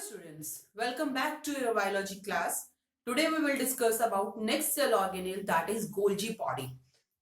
students, welcome back to your biology class. Today we will discuss about next cell organelle, that is Golgi body.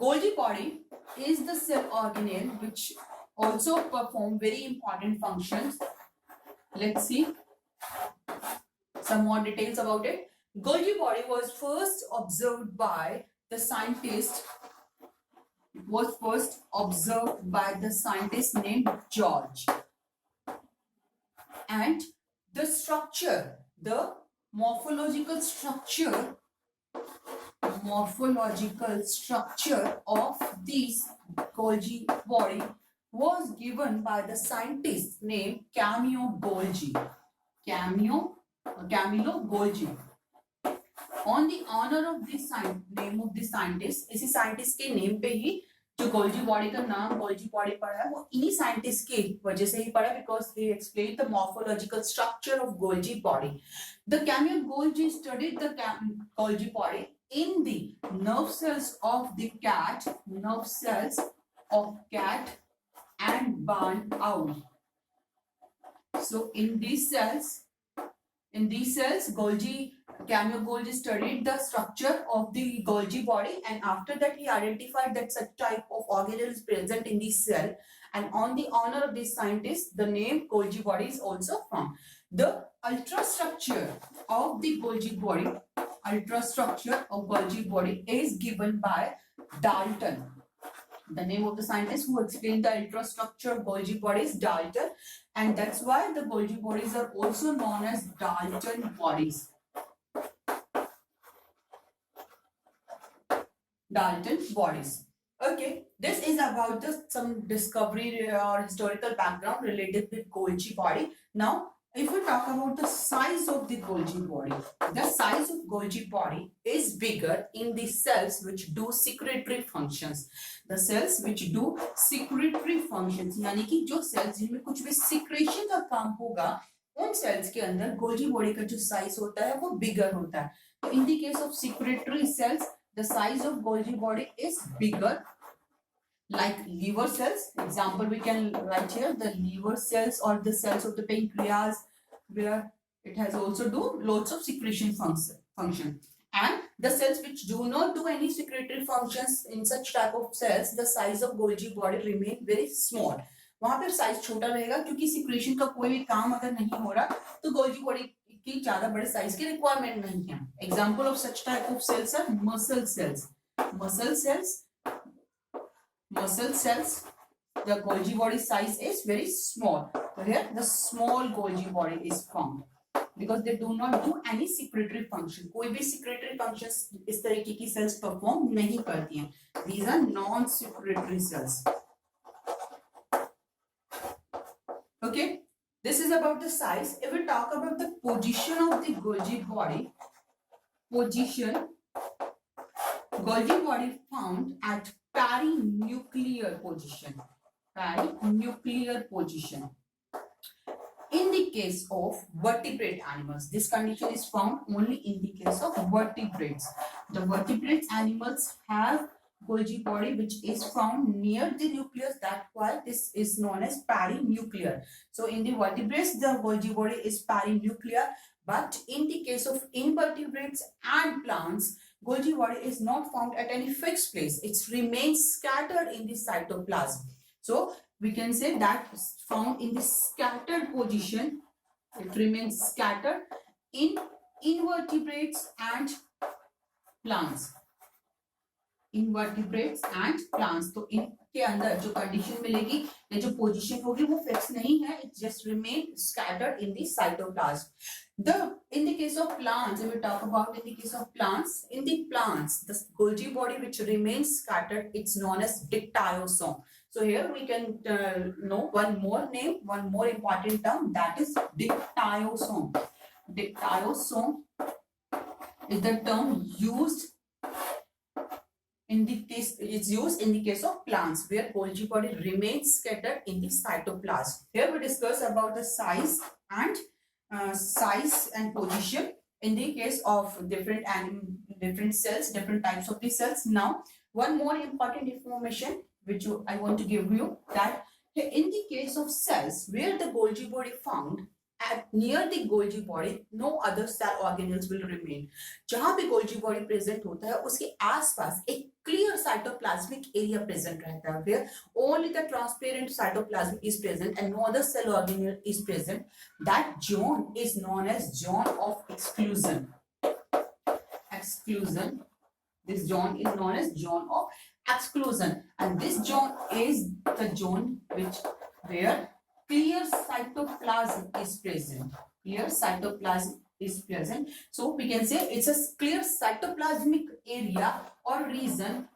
Golgi body is the cell organelle which also perform very important functions. Let's see some more details about it. Golgi body was first observed by the scientist named George, and the structure, the morphological structure of this Golgi body was given by the scientist named Camillo Golgi. Camillo Golgi. On the honor of this name of the scientist, इसी scientist के name पे ही जो Golgi body का नाम Golgi body पड़ा है वो इन्हीं साइंटिस्ट की वजह से ही पड़ा, because he explained the morphological structure of Golgi body. The Camillo Golgi studied the Golgi body in the nerve cells of the cat, and barn owl. So in these cells, Camillo Golgi studied the structure of the Golgi body, and after that he identified that such type of organelle is present in this cell, and on the honor of this scientist, the name Golgi body is also formed. The ultrastructure of the Golgi body is given by Dalton. The name of the scientist who explained the ultrastructure of Golgi body is Dalton, and that's why the Golgi bodies are also known as Dalton bodies. Okay, this is about some discovery or historical background related with Golgi body. Now, if we talk about the size of the Golgi body, the size of Golgi body is bigger in the cells which do secretory functions. The cells which do secretory functions, यानी कि जो cells जिनमें कुछ भी secretion का काम होगा, उन cells के अंदर Golgi body का जो size होता है वो bigger होता है. So in the case of secretory cells, the size of Golgi body is bigger. Like liver cells, example we can write here, the liver cells or the cells of the pancreas, where it has also do lots of secretion function. And the cells which do not do any secretory functions, in such type of cells, the size of Golgi body remain very small. वहां पर size छोटा रहेगा क्योंकि secretion का कोई भी काम अगर नहीं हो रहा तो गोल्जी बॉडी की ज्यादा बड़े साइज की रिक्वायरमेंट नहीं है. Example of such type of cells are muscle cells. The Golgi body size is very small. So here the small Golgi body is formed because they do not do any secretory function. कोई भी secretory functions इस तरीके की cells perform नहीं करती हैं. These are non-secretory cells. Okay, this is about the size. If we talk about the position of the Golgi body, Golgi body found at perinuclear position. In the case of vertebrate animals, this condition is found only in the case of vertebrates. The vertebrate animals have Golgi body which is found near the nucleus. That's why this is known as perinuclear. So in the vertebrates, the Golgi body is perinuclear, but in the case of invertebrates and plants, Golgi body is not found at any fixed place. It remains scattered in the cytoplasm. So we can say that is found in the scattered position. It remains scattered in invertebrates and plants. तो इनके अंदर जो condition मिलेगी या जो position होगी वो fix नहीं है. It just remain scattered in the cytoplasm. In the case of plants, if we talk about in the case of plants, the Golgi body which remains scattered, it's known as dictyosome. So here we can know one more important term, that is dictyosome. Dictyosome is the term used in the case of plants where Golgi body remains scattered in the cytoplasm. Here we discuss about the size and position in the case of different cells, different types of the cells. Now, one more important information which I want to give you, that in the case of cells where the Golgi body found At near the Golgi body, no other cell organelles will remain. जहां पे Golgi body present होता है उसके आसपास एक clear cytoplasmic area present रहता है, where only the transparent cytoplasm is present and no other cell organelle is present. That zone is known as zone of exclusion. Exclusion. This zone is known as zone of exclusion, and this zone is the zone where clear cytoplasm is present. Clear cytoplasm is present. So we can say it's a clear cytoplasmic area or region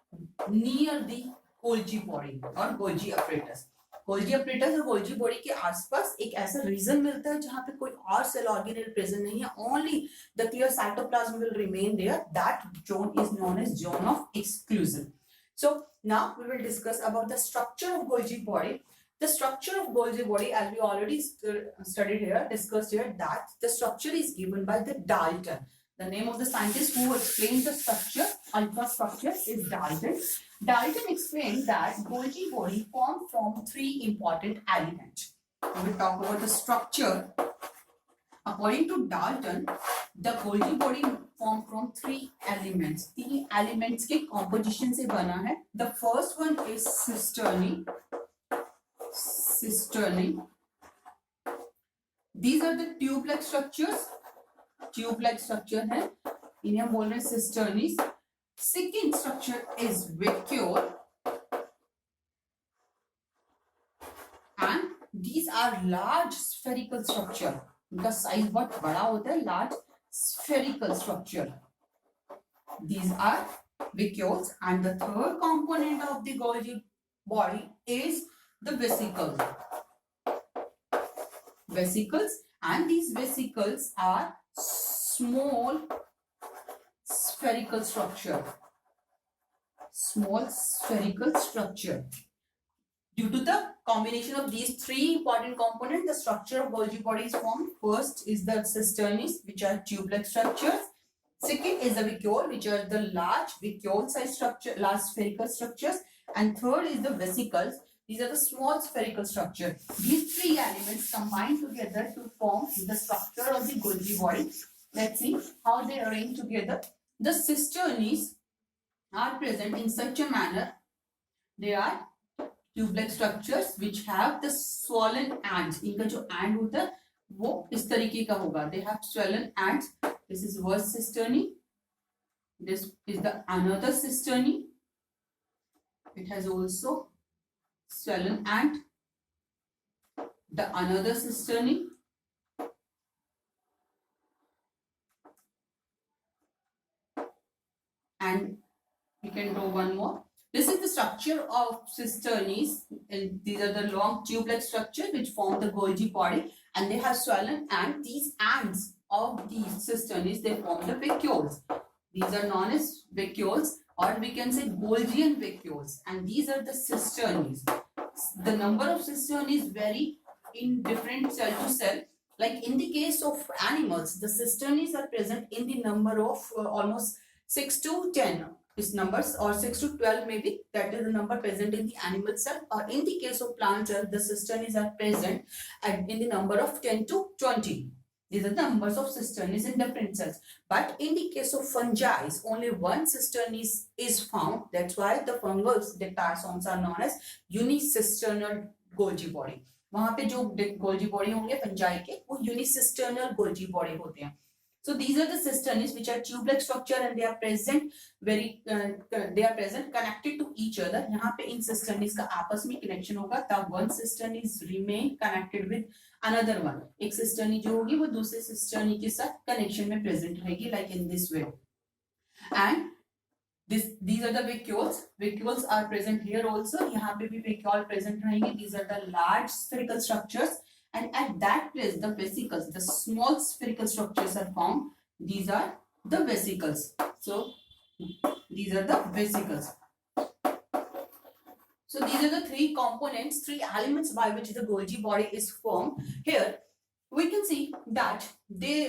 near the Golgi body or Golgi apparatus. Golgi apparatus और Golgi body के आसपास एक ऐसा reason मिलता है जहां पे कोई और सेल ऑर्गेनेल प्रेजेंट नहीं है. Only the clear cytoplasm will remain there. That zone is known as zone of exclusion. So now we will discuss about the structure of Golgi body. The structure of Golgi body, as we already studied here, discussed here, that the structure is given by the Dalton. The name of the scientist who explained the structure, alpha structure, is Dalton. Dalton explained that Golgi body formed from three important elements. We will talk about the structure. According to Dalton, the Golgi body formed from three elements. तीन elements के composition से बना है. The first one is cisternae. Cisternae. These are the tube-like structures. Tube-like structure है. इन्हें हम बोल रहे हैं cisternae. Second structure is vacuole, and these are large spherical structure. उनका size बहुत बड़ा होता है. Large spherical structure. These are vacuoles, and the third component of the Golgi body is the vesicles. Vesicles, and these vesicles are small spherical structure. Small spherical structure. Due to the combination of these three important components, the structure of Golgi body is formed. First is the cisternae, which are tube-like structures. Second is the vacuole, which are the large vacuole-sized structure, large spherical structures. And third is the vesicles. These are the small spherical structure. These three elements combine together to form the structure of the Golgi body. Let's see how they arrange together. The cisternae are present in such a manner. They are tube-like structures which have the swollen ends. इनका जो end होता है वो इस तरीके का होगा. They have swollen ends. This is one cisternae. This is the another cisternae. It has also swollen end. The another cisternae. And we can draw one more. This is the structure of cisternae, and these are the long tube-like structures which form the Golgi body, and they have swollen, and these ends of these cisternae, they form the vacuoles. These are known as vacuoles, or we can say Golgian vacuoles, and these are the cisternae. The number of cisternae vary in different cell to cell. Like in the case of animals, the cisternae are present in the number of almost 6 to 10 is numbers, or 6 to 12 maybe. That is the number present in the animal cell. Or in the case of plant cell, the cisternae are present in the number of 10 to 20. These are the numbers of cisternae in different cells. But in the case of fungi, only one cisternae is found. That's why the fungus diatoms are known as unicisternal Golgi body. वहां पे जो Golgi body होंगे fungi के वो unicisternal Golgi body होते हैं. So these are the cisternae which are tube-like structure, and they are present connected to each other. यहाँ पे इन cisternae का आपस में connection होगा, तब one cisternae remain connected with another one. एक cisternae जो होगी वो दूसरे cisternae के साथ connection में present रहेगी, like in this way. And these are the vacuoles. Vacuoles are present here also. यहाँ पे भी vacuole present रहेंगे. These are the large spherical structures. And at that place, the vesicles, the small spherical structures are found. These are the vesicles. So, these are the vesicles. So, these are the three components, three elements by which the Golgi body is formed. Here, we can see that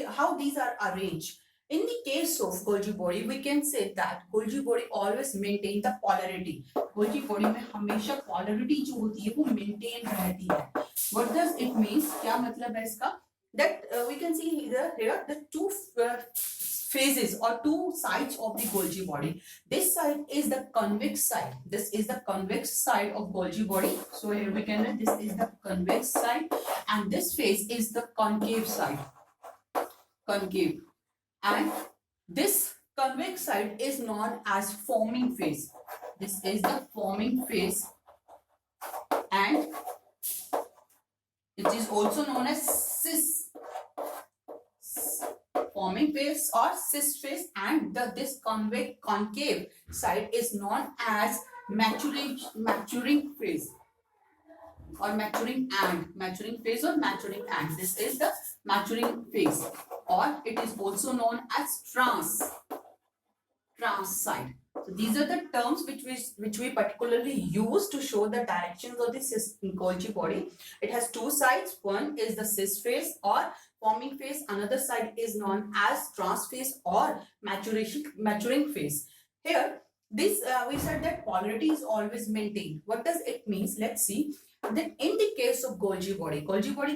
how these are arranged. In the case of Golgi body, we can say that Golgi body always maintain the polarity. Golgi body में हमेशा polarity जो होती है वो maintain रहती है. What does it means? क्या मतलब है इसका? that we can see here the two phases or two sides of the Golgi body. This side is the convex side. This is the convex side of Golgi body. So here we can write this is the convex side, and this phase is the concave side. Concave. And this convex side is known as forming phase. This is the forming phase, and it is also known as cis forming phase or cis phase, and this concave side is known as maturing phase or maturing phase or maturing and. This is the maturing phase, or it is also known as trans side. So these are the terms which we particularly use to show the directions of the Golgi body. It has two sides. One is the cis phase or forming phase. Another side is known as trans phase or maturing phase. Here, this we said that polarity is always maintained. What does it mean? Let's see. Then in the case of Golgi body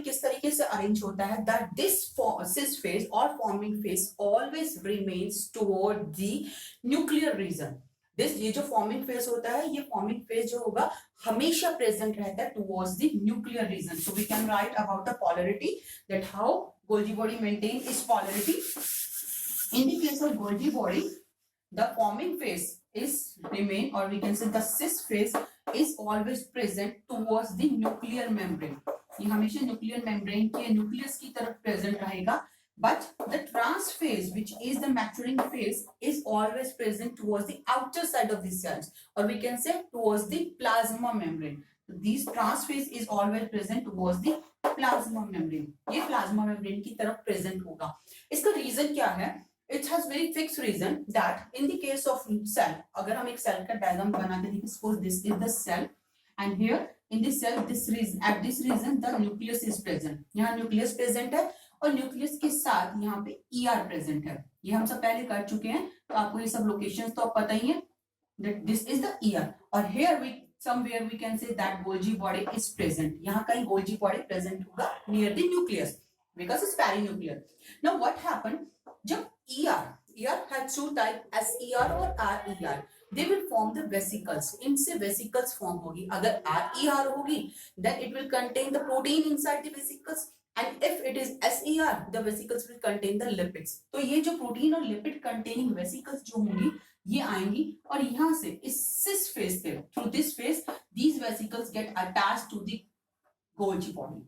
किस तरीके से arrange होता है that this cis phase or forming phase always remains toward the nuclear region. This ये जो forming phase होता है, ये forming phase जो होगा हमेशा present रहता है towards the nuclear region. So we can write about the polarity, that how Golgi body maintains its polarity. In the case of Golgi body, the forming phase is remain, or we can say the cis phase is always present towards the nuclear membrane. ये हमेशा nuclear membrane के nucleus की तरफ present रहेगा. But the trans phase, which is the maturing phase, is always present towards the outer side of the cells, or we can say towards the plasma membrane. So this trans phase is always present towards the plasma membrane. ये plasma membrane की तरफ present होगा. इसका reason क्या है? It has very fixed reason that in the case of cell, अगर हम एक cell का diagram बनाते हैं, suppose this is the cell, and here in this cell, at this region the nucleus is present. यहाँ nucleus present है, और nucleus के साथ यहाँ पे ER present है. ये हम सब पहले कर चुके हैं, तो आपको ये सब locations तो पता ही है. That this is the ER, और here somewhere we can say that Golgi body is present. यहाँ कहीं Golgi body present होगा near the nucleus because it's perinuclear. Now what happened? जब ER has two type, SER और RER. They will form the vesicles. इनसे vesicles form होगी. अगर RER होगी, then it will contain the protein inside the vesicles. And if it is SER, the vesicles will contain the lipids. तो ये जो protein और lipid containing vesicles जो होंगी, ये आएंगी और यहाँ से इस cis phase से, through this phase, these vesicles get attached to the Golgi body.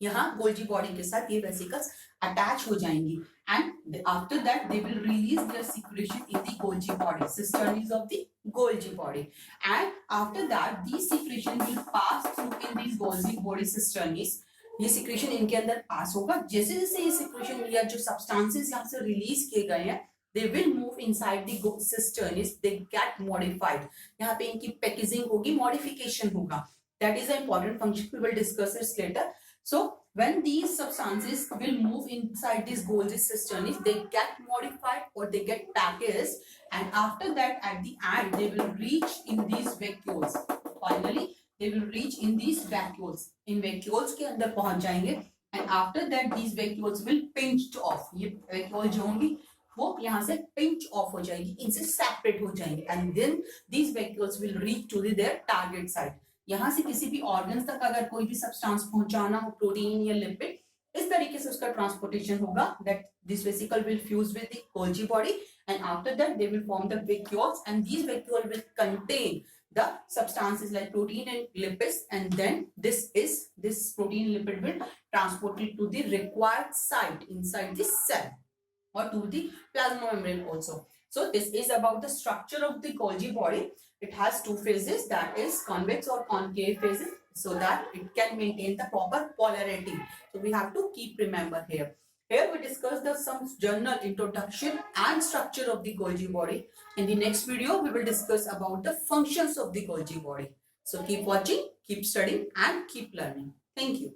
यहाँ Golgi body के साथ ये vesicles attach हो जाएंगी, and after that they will release their secretion in the Golgi body, cisternes of the Golgi body, and after that these secretion will pass through in these Golgi body cisternes. ये secretion इनके अंदर pass होगा. जैसे जैसे ये secretion या जो substances यहाँ से release किए गए हैं, they will move inside the cisternes. They get modified. यहाँ पे इनकी packaging होगी, modification होगा. That is an important function. We will discuss it later. So when these substances will move inside these Golgi cisternes, they get modified or they get packaged, and after that at the end they will reach in these vacuoles. Finally they will reach in these vacuoles. In vacuoles के अंदर पहुंच जाएंगे, and after that these vacuoles will pinch off. ये vacuole जो होंगी वो यहाँ से pinch off हो जाएगी, इनसे separate हो जाएंगे, and then these vacuoles will reach to their target site. यहाँ से किसी भी ऑर्गन्स तक अगर कोई भी सब्सटेंस पहुंचाना हो, प्रोटीन या लिपिड, इस तरीके से उसका ट्रांसपोर्टेशन होगा. That this vesicle will fuse with the Golgi body, and after that they will form the vacuoles, and these vacuoles will contain the substances like protein and lipids, and then this protein lipid will transport it to the required site inside the cell or to the plasma membrane also. So this is about the structure of the Golgi body. It has two phases, that is convex or concave phases, so that it can maintain the proper polarity. So we have to keep remember here. Here we discuss some general introduction and structure of the Golgi body. In the next video, we will discuss about the functions of the Golgi body. So keep watching, keep studying, and keep learning. Thank you.